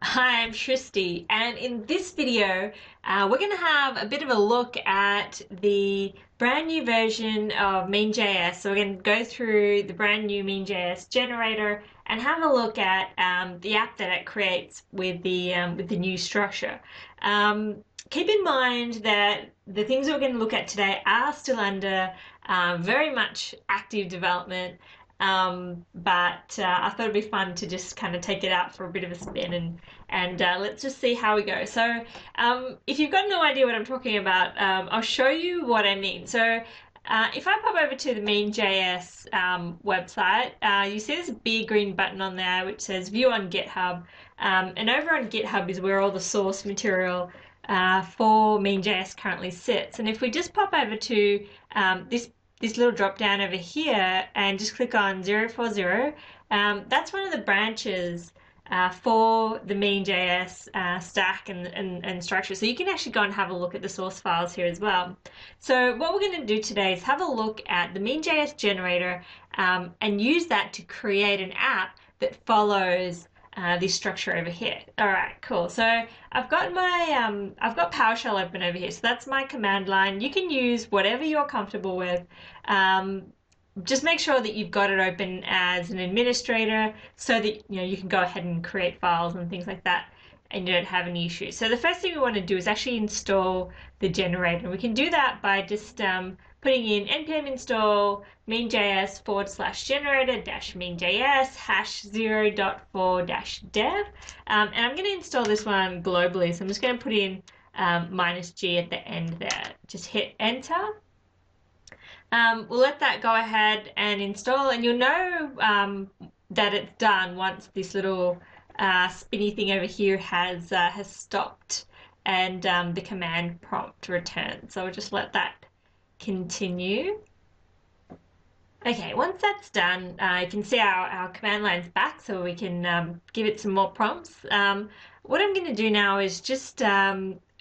Hi, I'm Shristi, and in this video, we're going to have a bit of a look at the brand new version of MEAN.js. So we're going to go through the brand new MEAN.js generator and have a look at the app that it creates with the new structure. Keep in mind that the things we're going to look at today are still under very much active development. But I thought it'd be fun to just kind of take it out for a bit of a spin and let's just see how we go. So if you've got no idea what I'm talking about, I'll show you what I mean. So if I pop over to the MEAN.js website, you see this big green button on there which says View on GitHub. And over on GitHub is where all the source material for MEAN.js currently sits. And if we just pop over to this little drop down over here and just click on 040, that's one of the branches for the MEAN.js stack and structure. So you can actually go and have a look at the source files here as well. So what we're going to do today is have a look at the MEAN.js generator and use that to create an app that follows this structure over here. All right, cool. So I've got my I've got PowerShell open over here. So that's my command line. You can use whatever you're comfortable with. Just make sure that you've got it open as an administrator so that you can go ahead and create files and things like that and you don't have any issues. So the first thing we want to do is actually install the generator. We can do that by just putting in npm install MEAN.js /generator-meanjs #0.4-dev. And I'm going to install this one globally. So I'm just going to put in -g at the end there. Just hit enter. We'll let that go ahead and install, and you'll know that it's done once this little spinny thing over here has stopped and the command prompt returns. So we'll just let that continue. Okay, once that's done, you can see our command line's back, so we can give it some more prompts. What I'm going to do now is just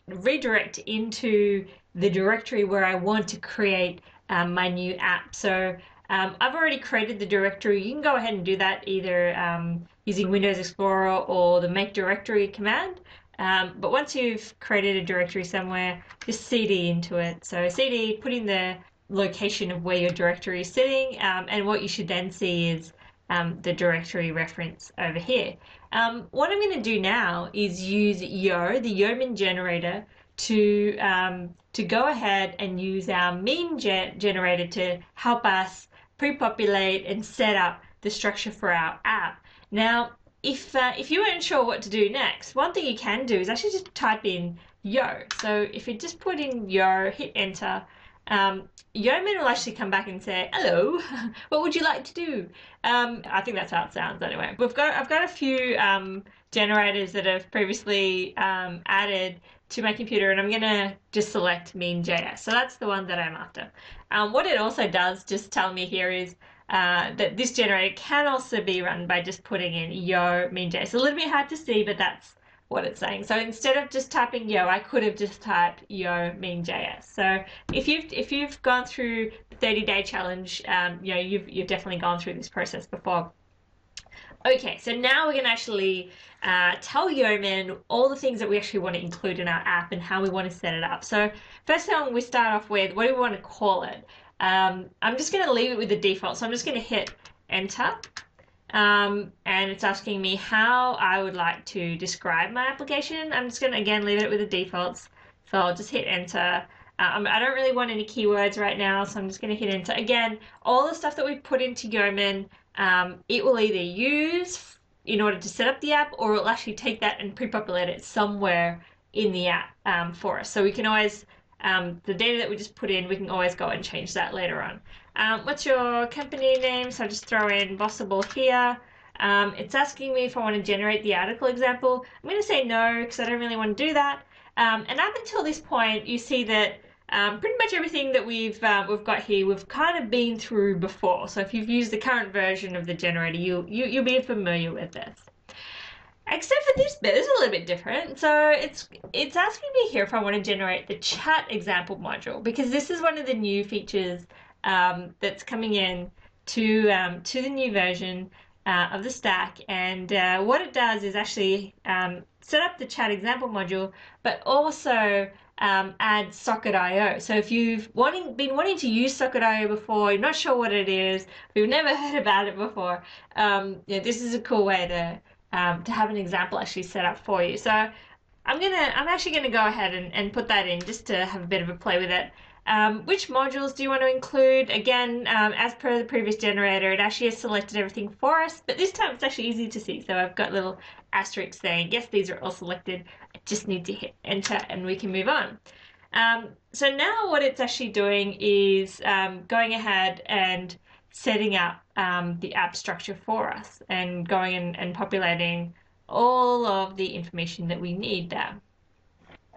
redirect into the directory where I want to create my new app. So I've already created the directory. You can go ahead and do that either using Windows Explorer or the make directory command. But once you've created a directory somewhere, just cd into it. So cd, put in the location of where your directory is sitting, and what you should then see is the directory reference over here. What I'm going to do now is use the Yeoman generator to go ahead and use our MEAN generator to help us pre-populate and set up the structure for our app. Now, if you weren't sure what to do next, one thing you can do is actually just type in yo. So if you just put in yo, hit enter, Yeoman will actually come back and say, hello, what would you like to do? I think that's how it sounds anyway. I've got a few generators that I've previously added to my computer, and I'm going to just select MEAN.js. So that's the one that I'm after. What it also does just tell me here is that this generator can also be run by just putting in yo MEAN.js. It's a little bit hard to see, but that's what it's saying. So instead of just typing yo, I could have just typed yo MEAN.js. So if you've gone through the 30-day challenge, you've definitely gone through this process before. Okay, so now we're going to actually tell Yeoman all the things that we actually want to include in our app and how we want to set it up. So first thing we start off with, what do we want to call it? I'm just going to leave it with the default. So I'm just going to hit enter. And it's asking me how I would like to describe my application. I'm just going to, again, leave it with the defaults. So I'll just hit enter. I don't really want any keywords right now, so I'm just going to hit enter. Again, all the stuff that we put into Yeoman, it will either use in order to set up the app, or it'll actually take that and pre-populate it somewhere in the app for us. So we can always, the data that we just put in, we can always go and change that later on. What's your company name? So I just throw in Bossable here. It's asking me if I want to generate the article example. I'm going to say no, because I don't really want to do that. And up until this point, you see that pretty much everything that we've got here, we've kind of been through before. So if you've used the current version of the generator, you'll be familiar with this. Except for this bit, it's a little bit different. So it's asking me here if I want to generate the chat example module, because this is one of the new features that's coming in to the new version. of the stack, and what it does is actually set up the chat example module, but also add Socket.io. So if you've been wanting to use Socket.io before, you're not sure what it is, you've never heard about it before, this is a cool way to have an example actually set up for you. So I'm actually gonna go ahead and put that in just to have a bit of a play with it. Which modules do you want to include? Again, as per the previous generator, it actually has selected everything for us, but this time it's actually easy to see. So I've got little asterisks saying, yes, these are all selected. I just need to hit enter and we can move on. So now what it's actually doing is going ahead and setting up the app structure for us and going and populating all of the information that we need there.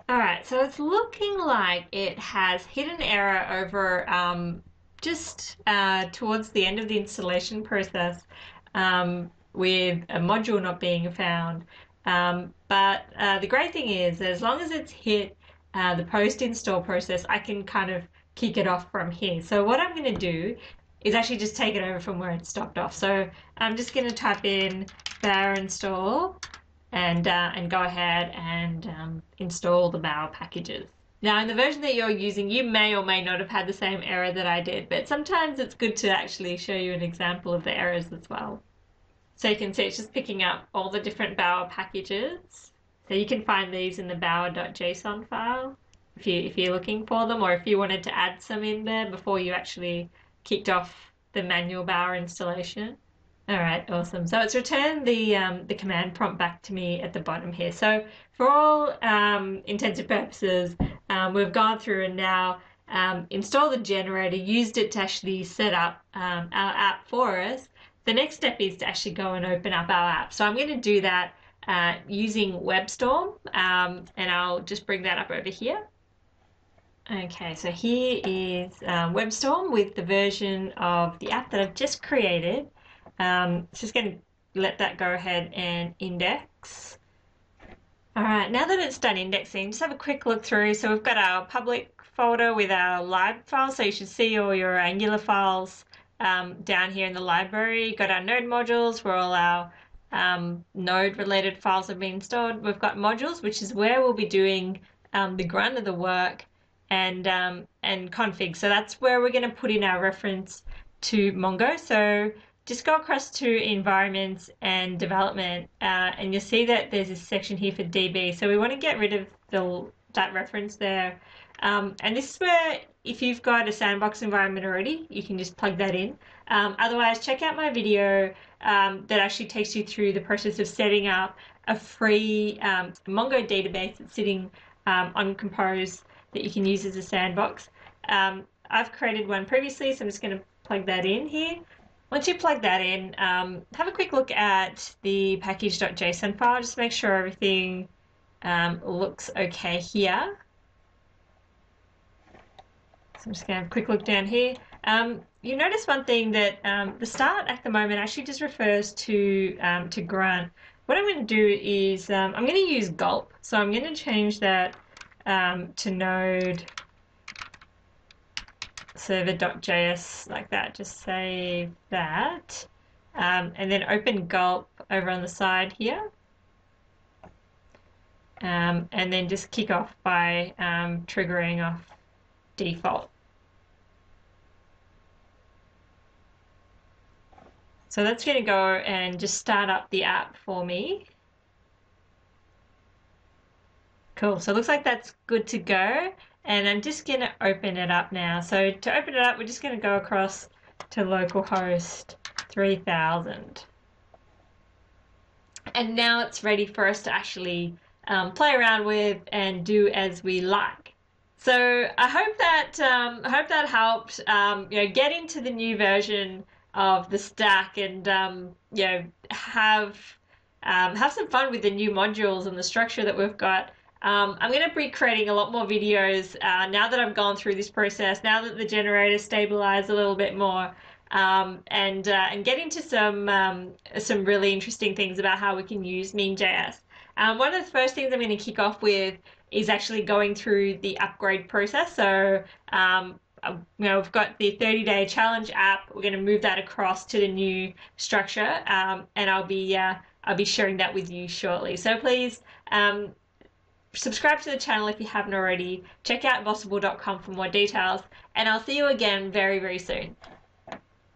All right, so it's looking like it has hit an error over just towards the end of the installation process with a module not being found. But the great thing is, as long as it's hit the post-install process, I can kind of kick it off from here. So what I'm going to do is actually just take it over from where it stopped off. So I'm just going to type in bower install and go ahead and install the bower packages. Now in the version that you're using, you may or may not have had the same error that I did, but sometimes it's good to actually show you an example of the errors as well. So you can see it's just picking up all the different bower packages. So you can find these in the bower.json file if you're looking for them, or if you wanted to add some in there before you actually kicked off the manual bower installation. All right, awesome. So it's returned the command prompt back to me at the bottom here. So for all intents and purposes, we've gone through and now installed the generator, used it to actually set up our app for us. The next step is to actually go and open up our app. So I'm going to do that using WebStorm, and I'll just bring that up over here. Okay, so here is WebStorm with the version of the app that I've just created. Just going to let that go ahead and index. All right, now that it's done indexing, just have a quick look through. So we've got our public folder with our lib files. So you should see all your Angular files down here in the library. You've got our node modules where all our node related files have been installed. We've got modules, which is where we'll be doing the grunt of the work, and config. So that's where we're going to put in our reference to Mongo. So just go across to environments and development, and you'll see that there's a section here for DB. So we want to get rid of that reference there. And this is where, if you've got a sandbox environment already, you can just plug that in. Otherwise, check out my video that actually takes you through the process of setting up a free Mongo database that's sitting on Compose that you can use as a sandbox. I've created one previously, so I'm just going to plug that in here. Once you plug that in, have a quick look at the package.json file. Just make sure everything looks okay here. So I'm just going to have a quick look down here. You notice one thing, that the start at the moment actually just refers to grunt. What I'm going to do is I'm going to use Gulp. So I'm going to change that to Node server.js, like that. Just save that, and then open Gulp over on the side here, and then just kick off by triggering off default. So that's going to go and just start up the app for me. Cool, so it looks like that's good to go. And I'm just going to open it up now. So to open it up, we're just going to go across to localhost 3000. And now it's ready for us to actually play around with and do as we like. So I hope that helped. Get into the new version of the stack and have some fun with the new modules and the structure that we've got. I'm going to be creating a lot more videos now that I've gone through this process, now that the generator stabilized a little bit more, and get into some really interesting things about how we can use MEAN.js. One of the first things I'm going to kick off with is actually going through the upgrade process. So we've got the 30-day challenge app. We're going to move that across to the new structure, and I'll be sharing that with you shortly. So please subscribe to the channel if you haven't already. Check out bossable.com for more details, and I'll see you again very, very soon.